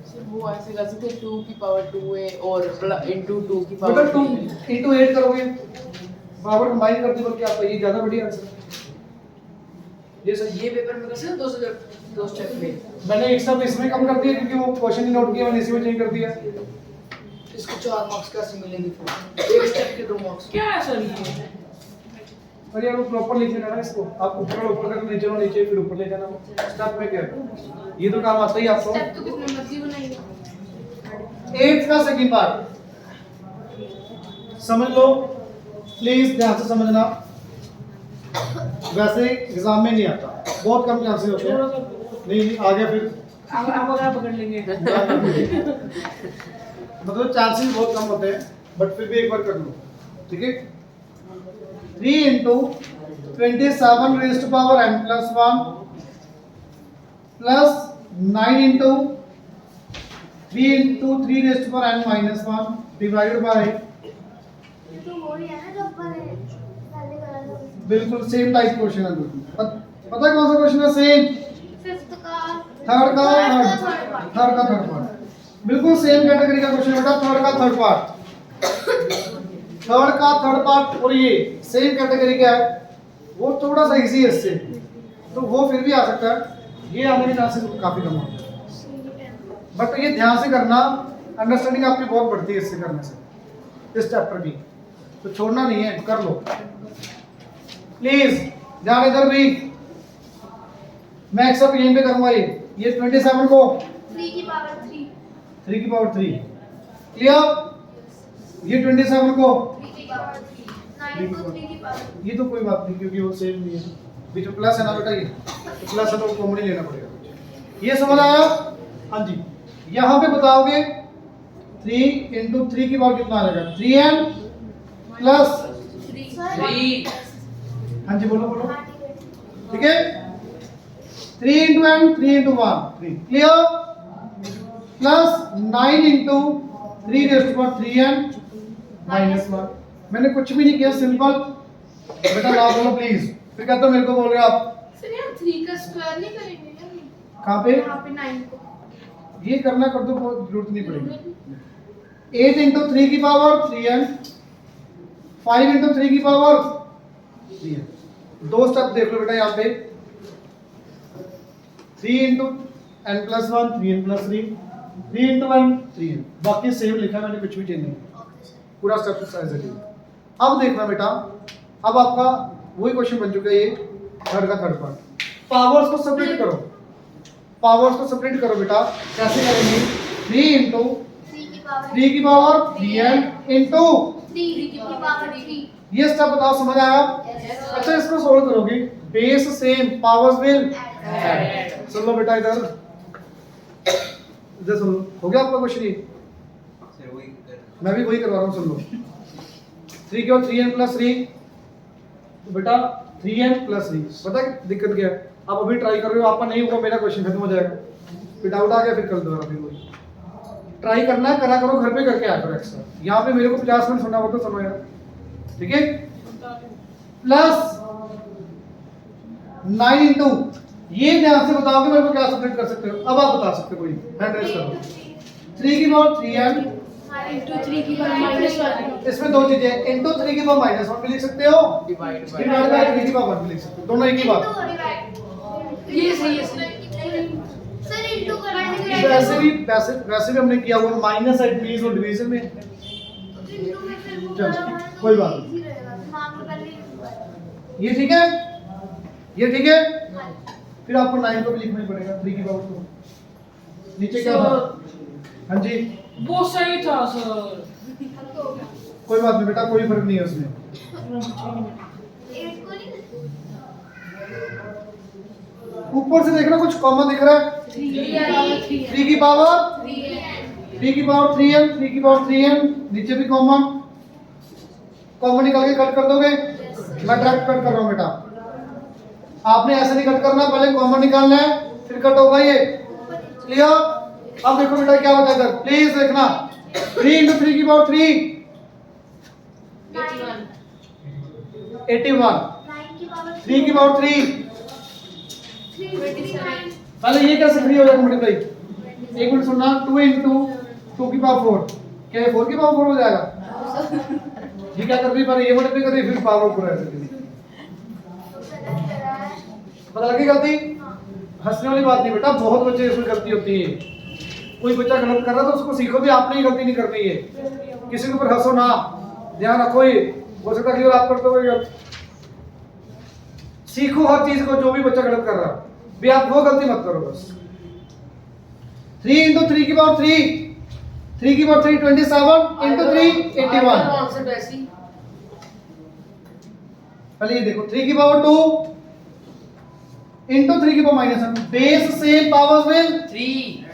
S5: सर वो ऐसे कर सकते 2 की पावर 2a और इनटू 2 की
S1: बेटा
S5: पावर
S1: 2 into 8 करोगे, पावर कंबाइन करते बल्कि आपका ये ज्यादा बढ़िया आंसर है। ये सही।
S5: ये पेपर में कर सकते 2 स्टेप में।
S1: मैंने एक स्टेप इसमें कम कर दिया क्योंकि वो क्वेश्चन ही नोट किया, मैंने इसी में चेंज कर दिया।
S5: इसको 4 मार्क्स कैसे मिलेंगे फिर? एक स्टेप के 2 मार्क्स।
S2: क्या है सर ये?
S1: पर यार वो प्रॉपर लिख लेना ना इसको, आप ऊपर और ऊपर करके नीचे और नीचे फिर ऊपर ले जाना। स्टेप में क्या है, ये तो काम आता ही आपको।
S3: स्टेप तो कितने मर्जी बनाइए।
S1: 8th का सेकंड पार्ट समझ लो, प्लीज ध्यान से समझना। वैसे एग्जाम में नहीं आता, बहुत कम चांसेस होते हैं। नहीं आ गया फिर
S2: आप अगर पकड़ लेंगे
S1: मतलब चांसेस बहुत कम होते हैं, बट फिर भी एक बार कर लो, ठीक है। 3 into 27 raised to power n plus 1 plus 9 into 3 into 3 raised to power n minus 1 divided by,
S3: ये तो हो रही है ना जो अपन ने पहले करा था।
S1: बिल्कुल सेम टाइप क्वेश्चन है बिल्कुल। पता है कौन सा क्वेश्चन है, सेम।
S3: 5th का
S1: थर्ड का
S3: थर्ड
S1: थर्ड पार्ट बिल्कुल सेम कैटेगरी का क्वेश्चन बेटा। थर्ड का थर्ड पार्ट, थर्ड का थर्ड पार्ट, और ये सेम कैटेगरी का है। वो थोड़ा सा इजी है इससे, तो वो फिर भी आ सकता है। ये आने के चांसेस काफी कम होते हैं, बट ये ध्यान से करना, अंडरस्टैंडिंग आपकी बहुत बढ़ती है इससे करने से, इस चैप्टर की। तो छोड़ना नहीं है, कर लो। प्लीज ध्यान इधर भी, मैं एक्सेप्ट यहीं पे करूंगा। ये 27 को
S3: 3 की पावर 3
S1: 3 की पावर 3 क्लियर। ये 27 को
S3: 3 की पावर 3 9 को 3 की पावर
S1: ये तो कोई बात नहीं क्योंकि वो सेम नहीं है, बीच में प्लस है ना बेटा, ये तो प्लस है तो कॉमन ही लेना पड़ेगा। ये समझ आया? हाँ जी। यहाँ पे बताओगे 3 इंटू 3 की पावर कितना आ जाएगा? 3n प्लस
S2: 3
S1: हाँ जी बोलो बोलो, ठीक है। 3 into n 3 into 1 3 clear, plus 9 into 3 raise to power 3n minus 1। मैंने कुछ भी नहीं किया, सिंपल। बेटा ना बोलो प्लीज, फिर कहते हो मेरे को बोल रहे हो आप।
S3: सर यार 3 का स्क्वायर नहीं करेंगे क्या?
S1: कहाँ पे?
S3: यहाँ पे 9 को
S1: ये करना कर दो, बहुत जरूरत नहीं पड़ेगी। 8 इंटू 3 की पावर 3n 5 इंटू 3 की पावर 3n। दो स्टेप देख लो बेटा यहाँ पे, 3 into n plus 1 3n plus 3 3 into 1 3n, बाकी सेम लिखा मैंने, कुछ भी चेंज नहीं किया, पूरा स्टेप साइज है। अब देखना बेटा, अब आपका वही क्वेश्चन बन चुका है ये थर्ड का थर्ड पार्ट। पावर्स को सेपरेट करो, पावर्स को सेपरेट करो बेटा। कैसे करेंगे? 3 इंटू 3 की पावर 3n इंटू
S3: 3 की पावर 3
S1: ये स्टेप बताओ, समझ आया? अच्छा इसको सोल्व करोगे, base same powers will
S2: add.
S1: सुन लो बेटा, इधर इधर सुन लो। हो गया आपका क्वेश्चन? ये
S4: सर वही कर
S1: मैं भी वही करवा रहा हूँ, सुन लो। 3 की और 3n प्लस 3 तो बेटा 3n प्लस 3, पता है दिक्कत क्या है? आप अभी ट्राई कर रहे हो, आपका नहीं होगा, मेरा क्वेश्चन खत्म हो जाएगा, फिर डाउट आ गया, फिर कल दोबारा फिर वही ट्राई करना है, करा करो, घर पे करके आया करो एक्स्ट्रा। यहाँ पे मेरे को 50 मिनट सुनना हो तो सुनो यार, ठीक है। प्लस 9 इंटू, ये ध्यान से बताओगे मेरे को क्या सब्ट्रैक्ट कर सकते हो। अब आप बता सकते हो, कोई हैंड रेज करो। 3 की पावर 3n
S3: इंटू 3 की पावर -1
S1: इसमें दो चीजें, इंटू 3 की पावर -1 भी लिख सकते हो,
S5: डिवाइड
S1: डिवाइड बाय 3 की पावर 1 भी लिख सकते हो, दोनों एक ही बात।
S3: ये सही है सर, इंटू करना
S1: वैसे भी हमने किया हुआ, माइनस है प्लीज और डिवीजन में।
S3: इंटू में फिर वो
S1: चलो,
S3: बड़ा वाला
S1: कोई बात
S3: easy रहेगा, दिमाग में पहले ही होगा।
S1: ये ठीक है, ये ठीक है। फिर आपको 9 को भी लिखना ही पड़ेगा, 3 की पावर 2 नीचे क्या था? हाँ जी
S2: वो सही था सर।
S3: अब तो हो गया
S1: कोई बात नहीं बेटा, कोई फर्क नहीं है उसमें।
S3: 8 को नहीं,
S1: ऊपर से देखना कुछ कॉमन दिख रहा है? 3 की पावर 3 की पावर 3n 3 की पावर 3n, नीचे भी कॉमन, कॉमन निकाल के कट कर दोगे। मैं डायरेक्ट कट कर रहा हूँ बेटा, आपने ऐसे नहीं कट करना, पहले कॉमन निकालना है फिर कट होगा ये, क्लियर। अब देखो बेटा क्या होता है इधर, प्लीज देखना। 3 इंटू 3 की पावर 3 81,
S3: 9 की पावर
S1: 3 की पावर 3
S3: 329
S1: पहले ये कैसे 3 हो जाएगा मल्टीप्लाई? एक मिनट सुनना, 2 इंटू 2 की पावर 4, क्या ये 4 की पावर 4 हो जाएगा? ये क्या कर रही है, पहले ये मल्टीप्लाई कर रही है फिर पावर ऊपर ऐसे। पता लगी गलती? हंसने वाली बात नहीं बेटा, बहुत बच्चे इसमें गलती होती है। कोई बच्चा गलत कर रहा है तो उसको सीखो भी, आपने ही गलती नहीं करनी है, किसी के ऊपर हंसो ना, ध्यान रखो। ये हो सकता है कि आप करते हो, सीखो हर चीज को, जो भी बच्चा गलत कर रहा है भी आप वो गलती मत करो बस। 3 इंटू 3 की पावर 3 की पावर 3 27 इंटू 3 81।
S2: कॉन्सेप्ट ऐसी
S1: पहले ये देखो, 3 की पावर 2 इंटू 3 की power -1, base same powers will
S2: 3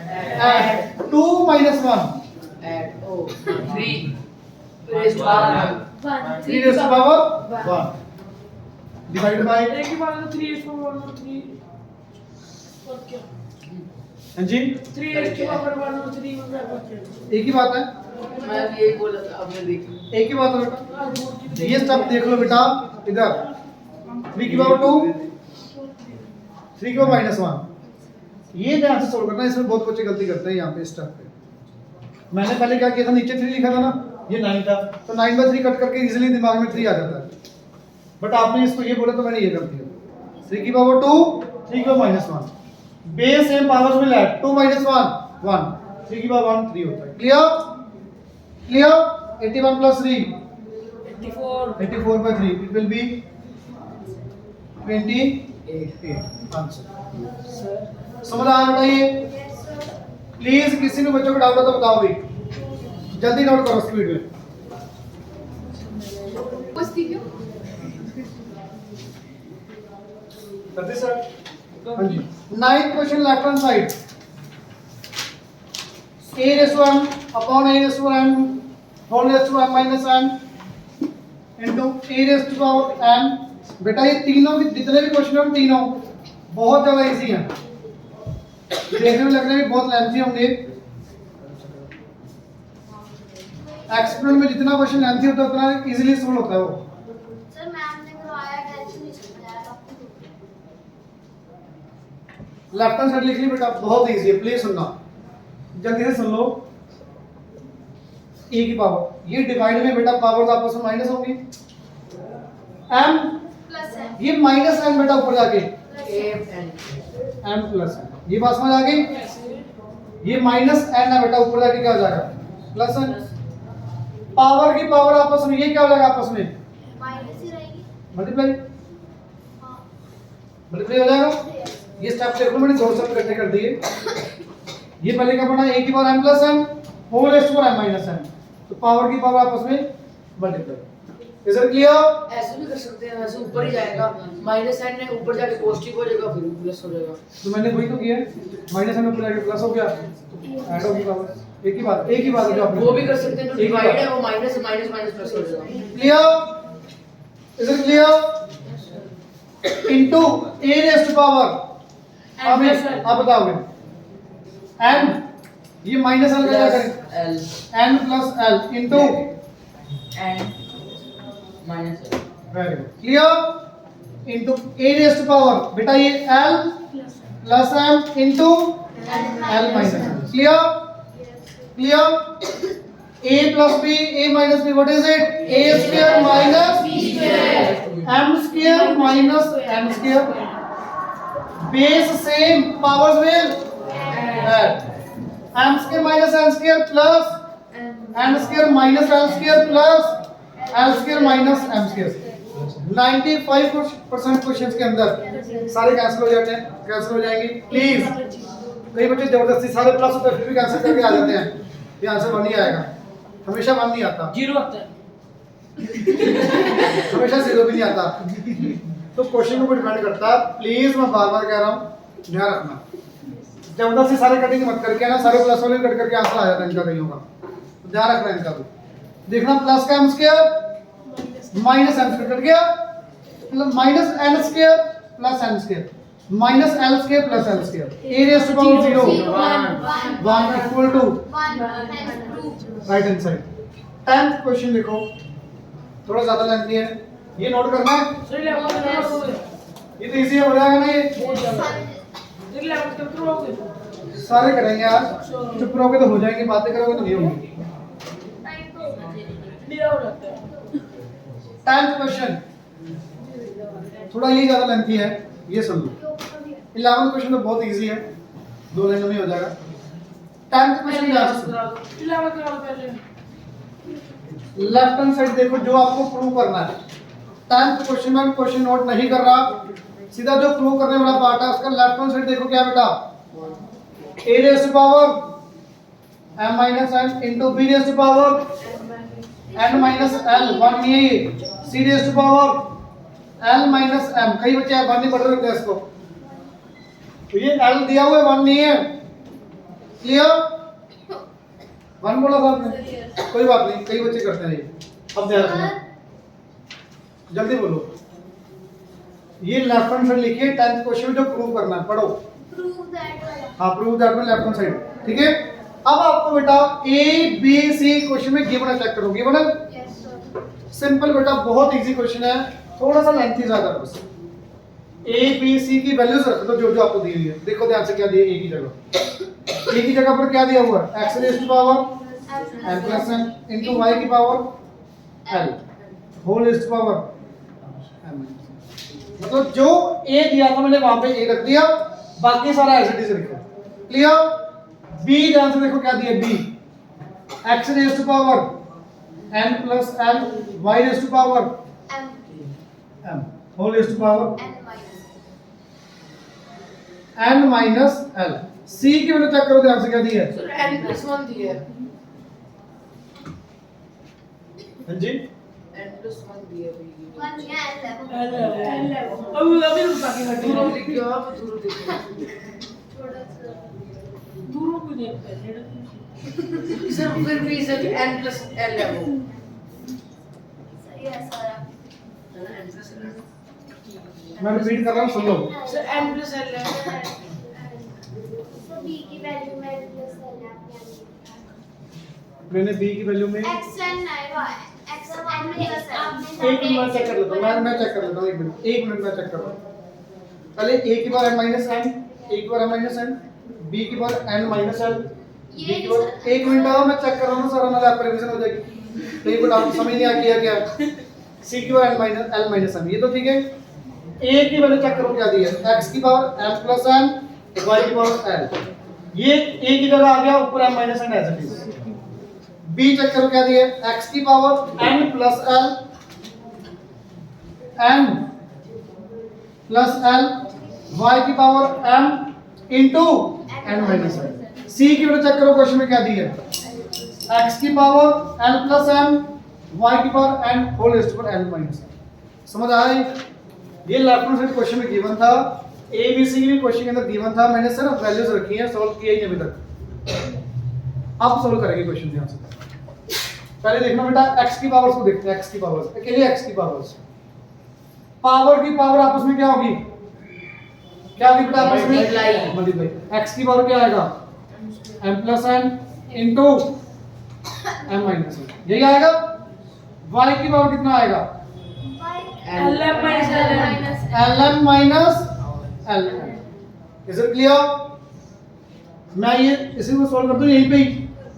S1: add 2 -1
S2: add ओ 3 raise to power
S1: 3 raise to power 1 divide by,
S2: एक ही बात है 3 रेज़ टू पावर 1 और 3 और क्या
S1: हाँ जी
S2: 3 रेज़ टू पावर 1 और 3 में क्या बात है?
S1: एक ही बात है,
S5: मैं भी यही बोला था, आपने देखी।
S1: एक ही बात है बेटा। ये सब देख लो बेटा, इधर 3 की पावर 2 3 की पावर -1, ये ध्यान से सोल्व करना। इसमें बहुत बच्चे गलती करते हैं यहाँ पे स्टेप पे। मैंने पहले क्या किया था, नीचे 3 लिखा था ना, ये 9 था तो 9 बाय 3 कट करके इजीली दिमाग में 3 आ जाता है, बट आपने इसको ये बोला तो मैंने ये कर दिया। 3 की पावर 2 3 की power -1, base same powers will add 2 -1 1, 3 की पावर 1 3 होता है। Clear clear. 81 plus 3
S2: 84
S1: 84 by 3 it will be 28 answer.
S2: Sir
S1: समझ आया बेटा ये?
S3: Yes, sir.
S1: प्लीज किसी भी बच्चों को डाउट हो तो बताओ भाई, जल्दी नोट करो स्पीड में। करते सर? हाँ जी। 9th question left hand side, a raised to m upon a raised to m whole raised to m minus n into a raised to power n। बेटा ये तीनों भी जितने भी क्वेश्चन हैं तीनों बहुत ज्यादा इजी हैं, देखने में लग रहे हैं बहुत लेंथी होंगे। एक्सपेरिमेंट में जितना क्वेश्चन लेंथी होता है उतना इजीली सॉल्व होता है वो।
S3: सर मैम ने करवाया, टेंशन नहीं चलता यार आपको।
S1: लेफ्ट हैंड साइड लिख ली बेटा, बहुत इजी है, प्लीज सुनना जल्दी से सुन लो। ए की पावर, ये डिवाइड में बेटा पावर्स आपस में माइनस होंगी। m
S3: प्लस है,
S1: ये माइनस n बेटा ऊपर जाके
S2: एम
S1: m प्लस n, ये बात समझ आ गई? ये माइनस n है बेटा, ऊपर जाके क्या हो जाएगा प्लस n। पावर की पावर आपस में ये क्या हो जाएगा आपस में
S3: माइनस ही रहेगी।
S1: मल्टीप्लाई,
S3: हाँ,
S1: मल्टीप्लाई हो जाएगा। ये स्टेप देखो मैंने दो स्टेप इकट्ठे कर दिए। ये पहले क्या पढ़ा, a की power m plus n whole raise to m minus n, तो पावर की पावर आपस में मल्टीप्लाई। Is it clear?
S2: ऐसे भी कर सकते हैं, वैसे ऊपर ही जाएगा माइनस साइन है, ऊपर जाके पॉजिटिव हो जाएगा, फिर प्लस हो जाएगा।
S1: तो मैंने वही तो किया, माइनस n ऊपर जाके प्लस हो गया, ऐड होगी पावर। एक ही बात है जो आपने
S2: वो भी कर सकते हैं, जो
S1: एक ही
S2: डिवाइड
S1: बात।
S2: है वो माइनस माइनस माइनस प्लस हो जाएगा।
S1: Clear? Is it clear? Into a raise to power, अब बताओगे n, ये माइनस n का क्या करें,
S2: L
S1: n plus l into
S2: and minus L.
S1: Very good. Clear? Into a raise to power, बेटा ये l plus m into l minus m। Clear? Clear? a plus b, a minus b, what is it? a square minus m square minus n square. Base same, powers will add. m square minus n square plus n square minus l square plus l square minus m square. 95% questions के अंदर सारे cancel हो जाते हैं, cancel हो जाएंगे। Please, कई बच्चे जबरदस्ती सारे प्लस होते हैं फिर भी कैंसिल करके आ जाते हैं, ये आंसर 1 ही आएगा, हमेशा 1 नहीं आता,
S2: जीरो आता है।
S1: हमेशा 0 भी नहीं आता। तो क्वेश्चन को डिपेंड करता है। प्लीज मैं बार बार कह रहा हूँ, ध्यान रखना, जबरदस्ती सारे कटिंग मत करके ना, सारे प्लस वाले कट करके आंसर आ जाता है इनका कहीं होगा, तो ध्यान रखना इनका भी। देखना प्लस का m square minus m square cut गया, minus n square plus n square minus l square plus l square, a raise to power 0 1 equal to
S3: 1
S1: right hand side. 10th question देखो, थोड़ा ज्यादा लेंथी है, ये note करना है,
S2: sir level का
S1: ये तो इजी हो जाएगा ना, ये
S2: लेवल के थ्रू हो गए।
S1: सारे करेंगे यार, चुप रहोगे तो हो जाएंगे, बातें करोगे तो नहीं होंगी।
S2: मेरा हो जाता है।
S1: 10th क्वेश्चन थोड़ा ये ज्यादा लेंथी है, ये सुन लो। 11th क्वेश्चन तो बहुत इजी है, 2 लाइनों में हो जाएगा। 10th क्वेश्चन ध्यान से सुनो।
S2: लेवल का पहले
S1: लेफ्ट हैंड साइड देखो, जो आपको प्रूव करना है। 10th क्वेश्चन में क्वेश्चन नोट नहीं कर रहा, सीधा जो प्रूव करने वाला पार्ट है उसका लेफ्ट हैंड साइड देखो, क्या बेटा a raise to power m minus n into b raise to power n minus l 1 नहीं है ये, c raise to power l minus m। कई बच्चे 1 नहीं पढ़ रहे होते हैं इसको, तो ये l दिया हुआ है 1 नहीं है। क्लियर? 1 बोला था आपने, कोई बात नहीं, कई बच्चे करते हैं ये। अब ध्यान रखना, जल्दी बोलो। ये लेफ्ट हैंड साइड लिखिए, 10th क्वेश्चन जो प्रूव करना है, पढ़ो।
S3: प्रूव दैट
S1: हाँ, प्रूव दैट में लेफ्ट हैंड साइड, ठीक है। अब आपको बेटा ए बी सी क्वेश्चन में गिवन है, चेक करो गिवन है,
S3: यस सर।
S1: सिंपल बेटा, बहुत इजी क्वेश्चन है, थोड़ा सा लेंथी ज्यादा है बस। ए बी सी की वैल्यूज रख दो जो जो आपको दी हुई है। देखो ध्यान से क्या दिया, ए की जगह, ए की जगह पर क्या दिया हुआ है, x raise to power n plus n into y की power l whole raise to power m। मतलब जो a दिया था मैंने वहां पे a रख दिया, बाकी सारा ऐसे ही लिखा। क्लियर? b ध्यान से देखो क्या दिया, b x raise to power n plus l y raise to power
S3: M
S1: m। Whole raise to power
S3: n minus
S1: n minus l। c की वैल्यू चेक करो ध्यान से, क्या दी है?
S2: सर n+1 दी है।
S1: हाँ जी,
S2: n+1 दी है भाई।
S3: 1 या n
S5: अभी रुका के हट
S2: दूर लिख के आप दूर देखो।
S3: थोड़ा सा
S5: दूरों को देखते हैं।
S2: सर फिर भी सर n+l है वो।
S3: सही है सारा।
S1: मैं रिपीट कर रहा हूँ, सुन लो।
S2: सर n+l है।
S3: तो b की वैल्यू में प्लस l है आपने
S1: मैंने b की वैल्यू में
S3: xn आएगा xn प्लस l।
S1: एक मिनट चेक कर लेता हूँ, मैं चेक कर लेता हूँ, एक मिनट मैं चेक कर रहा हूँ। पहले a की power n minus n, a की power n minus n, b की power n minus l, b की पावर, एक मिनट आओ, मैं चेक कर रहा हूँ सारा, मतलब आपका रिवीजन हो जाएगी। तो ये कुछ आपको समझ नहीं आ किया क्या? c की power n minus l minus m, ये तो ठीक है। a की वैल्यू चेक करो क्या दी है? x की power m plus n, y की पावर l। ये a की जगह आ गया ऊपर m minus n as it is. b check करो क्या दी है? x की power n plus l, n plus l, y की power m into n minus n। c की वैल्यू चेक करो क्वेश्चन में क्या दी है? x की power n plus m, y की power n whole raise to power n minus n। समझ आया? ये लेफ्ट हैंड साइड क्वेश्चन में गिवन था, ए बी सी भी क्वेश्चन के अंदर गिवन था, मैंने सिर्फ वैल्यूज रखी हैं, सॉल्व किया ही नहीं अभी तक। अब सॉल्व करेंगे क्वेश्चन ध्यान से। पहले देखना बेटा, x की पावर्स को देखते हैं, x की पावर्स, अकेले x की पावर्स। पावर की पावर आपस में क्या होगी? क्या होगी बेटा आपस में? मल्टीप्लाई। x की पावर क्या आएगा? m plus n into m minus n, यही आएगा। y की पावर कितना आएगा?
S5: LM minus
S1: ln minus ln। Is it clear? मैं ये इसी को सॉल्व कर दूं यहीं पे ही,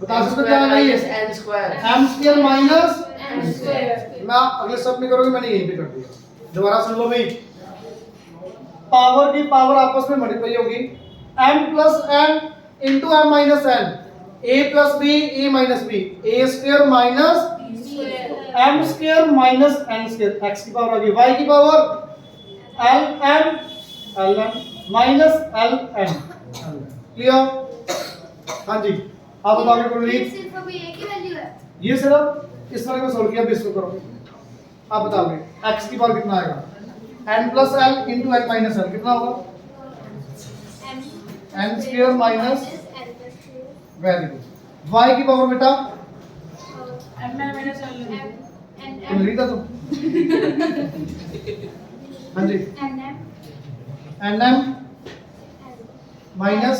S1: बता सकते हो क्या आएगा ये?
S2: n square
S1: m square minus
S3: n square.
S1: मैं अगले स्टेप में करोगे, मैंने यहीं पे कर दिया। दोबारा सुन लो भाई, पावर की पावर आपस में मल्टीप्लाई होगी, m plus n into m minus n, a plus b, a minus b, a square minus m square minus n square, x की पावर आ गई, y की power ln ln minus ln। Clear? हाँ जी, आप बताओगे
S3: ये
S1: please.
S3: सिर्फ अभी एक ही वैल्यू है।
S1: ये सिर्फ इस वाले को सॉल्व किया, अब इसको करो। आप बताओगे x की पावर कितना आएगा? n plus l into n minus l, कितना होगा? n square minus, very good. y की पावर बेटा तुम रीड तुम, हाँ जी, nm माइनस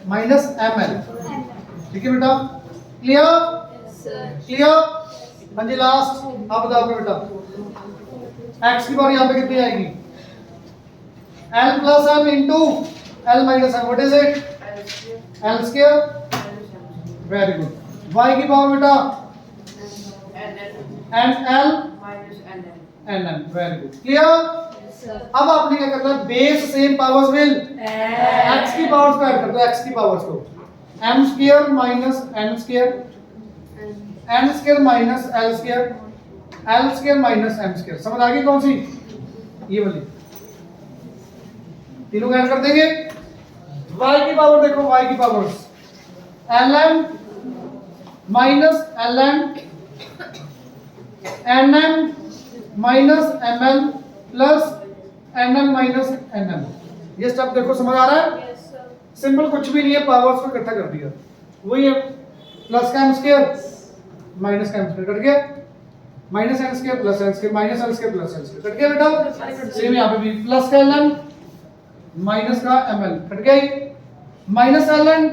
S1: माइनस ml, ठीक है बेटा? क्लियर? क्लियर? हाँ जी, लास्ट आप बताओगे बेटा, x की पावर यहाँ पे कितनी आएगी? l plus m into l minus m, what is it? l square, very good. y की पावर बेटा nl nm, very good. Clear? अब आपने क्या करना है? Base same powers will x की पावर्स को ऐड कर दो, x की पावर्स को, m square minus n square, n square minus l square, l square minus m square. समझ आ गई कौन सी? ये वाली, तीनों ऐड कर देंगे। y की पावर देखो, y की powers ln minus ln nm minus ml plus nm minus nm। ये स्टेप देखो, समझ आ रहा है? सिंपल, कुछ भी नहीं है, पावर्स को इकट्ठा कर दिया, वही है। प्लस का m स्क्वायर माइनस का m स्क्वायर कट गया, minus n square plus n square minus n square plus n square cut गया बेटा। सेम यहाँ पे भी प्लस का ln माइनस का ml कट गया, minus ln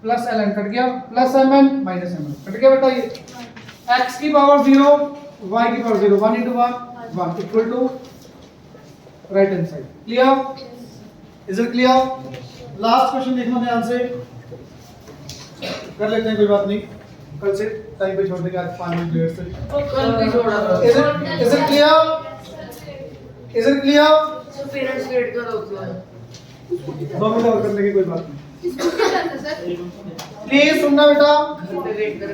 S1: plus ln cut गया, plus mn minus ml cut गया बेटा। ये x की पावर 0, y की power 0, 1 into 1 equal to right hand side. Clear? Is it clear? Last question देखना ध्यान से, कर लेते हैं, कोई बात नहीं, कल से टाइम पे छोड़ देंगे, आज 5 मिनट लेट से।
S2: कल भी छोड़ा था।
S1: Is it clear? Is it clear?
S2: Sir parents wait कर होते हैं।
S1: 2 मिनट और कर लेंगे, कोई बात नहीं। प्लीज सुनना बेटा,
S2: वेट कर।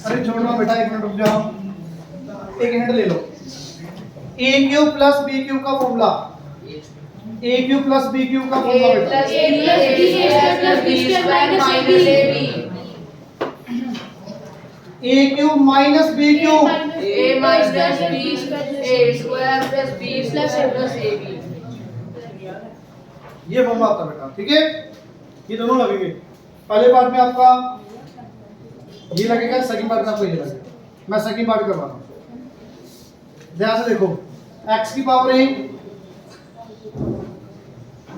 S1: अरे छोड़ना बेटा, 1 मिनट रुक जाओ, 1 मिनट ले लो। ए क्यूब प्लस बी क्यूब का फॉर्मूला, ए क्यूब प्लस बी क्यूब का फॉर्मूला बेटा, ए क्यूब माइनस बी क्यूब, ये फॉर्मूला आता है बेटा, ठीक है। ये दोनों लगेंगे, पहले पार्ट में आपका ये लगेगा, सेकंड पार्ट में आपको ये लगेगा। मैं सेकंड पार्ट करवा रहा हूँ, ध्यान से देखो। x की power a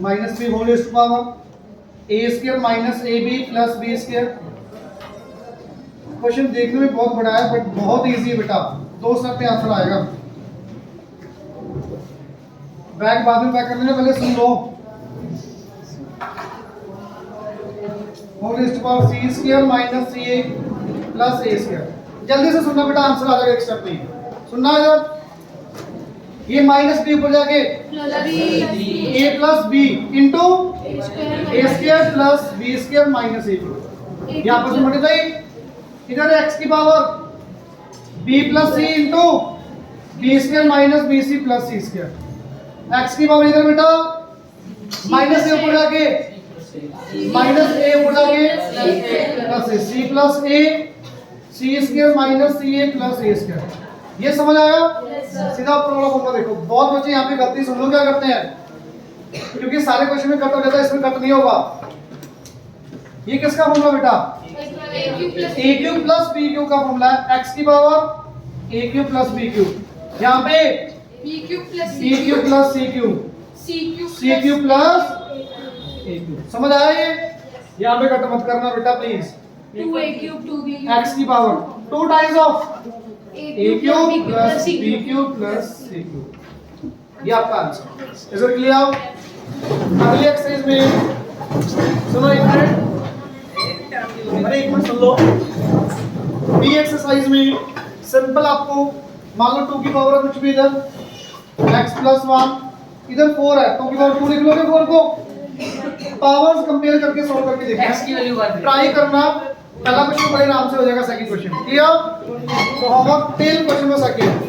S1: minus B whole to power a square minus ab plus b square. Question देखने में बहुत बड़ा है बट बहुत इजी है बेटा, 2 स्टेप में आंसर आएगा। बैक बाद में बैक कर लेना, पहले सुन लो। Whole to power c square minus ca plus a square. जल्दी से सुनना बेटा, आंसर आ जाएगा एक स्टेप में। सुनना है जब ये माइनस बी ऊपर जाके a plus B into A square plus B square minus A B. यहाँ पर मल्टीप्लाई, इधर x की power b plus C into B square minus B C plus C square. x की पावर इधर बेटा minus ए ऊपर जाके माइनस ए ऊपर जाके प्लस ए सी प्लस ए सी स्क्वायर माइनस सी ए प्लस ए स्क्वायर। ये समझ आया? सीधा ऊपर वाला फॉर्मूला देखो। बहुत बच्चे यहाँ पे गलती सुन लो, क्या करते हैं, क्योंकि सारे क्वेश्चन में कट हो जाता है, इसमें कट नहीं होगा। ये किसका फॉर्मूला बेटा? ए क्यूब प्लस बी क्यूब का फॉर्मूला है। x की पावर ए क्यूब प्लस बी क्यूब, यहाँ पे बी क्यूब प्लस सी क्यूब, सी क्यूब प्लस ए क्यूब। समझ आया? ये यहाँ पे कट मत करना बेटा please.
S3: 2a cube 2b
S1: x की power 2 times of a cube plus b cube plus c cube. ये आपका आंसर। Is it clear? अगली एक्सरसाइज में सुनो एक मिनट, अरे एक minute soon low. Be exercise में सिंपल आपको मान लो 2 की पावर कुछ भी इधर x प्लस 1, इधर 4 है, 2 की पावर 2 लिख लोगे। 4 को पावर्स कंपेयर करके सॉल्व करके देखना,
S2: x की वैल्यू
S1: ट्राई करना। पहला क्वेश्चन बड़े आराम से हो जाएगा, सेकंड क्वेश्चन क्लियर? तो होमवर्क 10 क्वेश्चन में सेकंड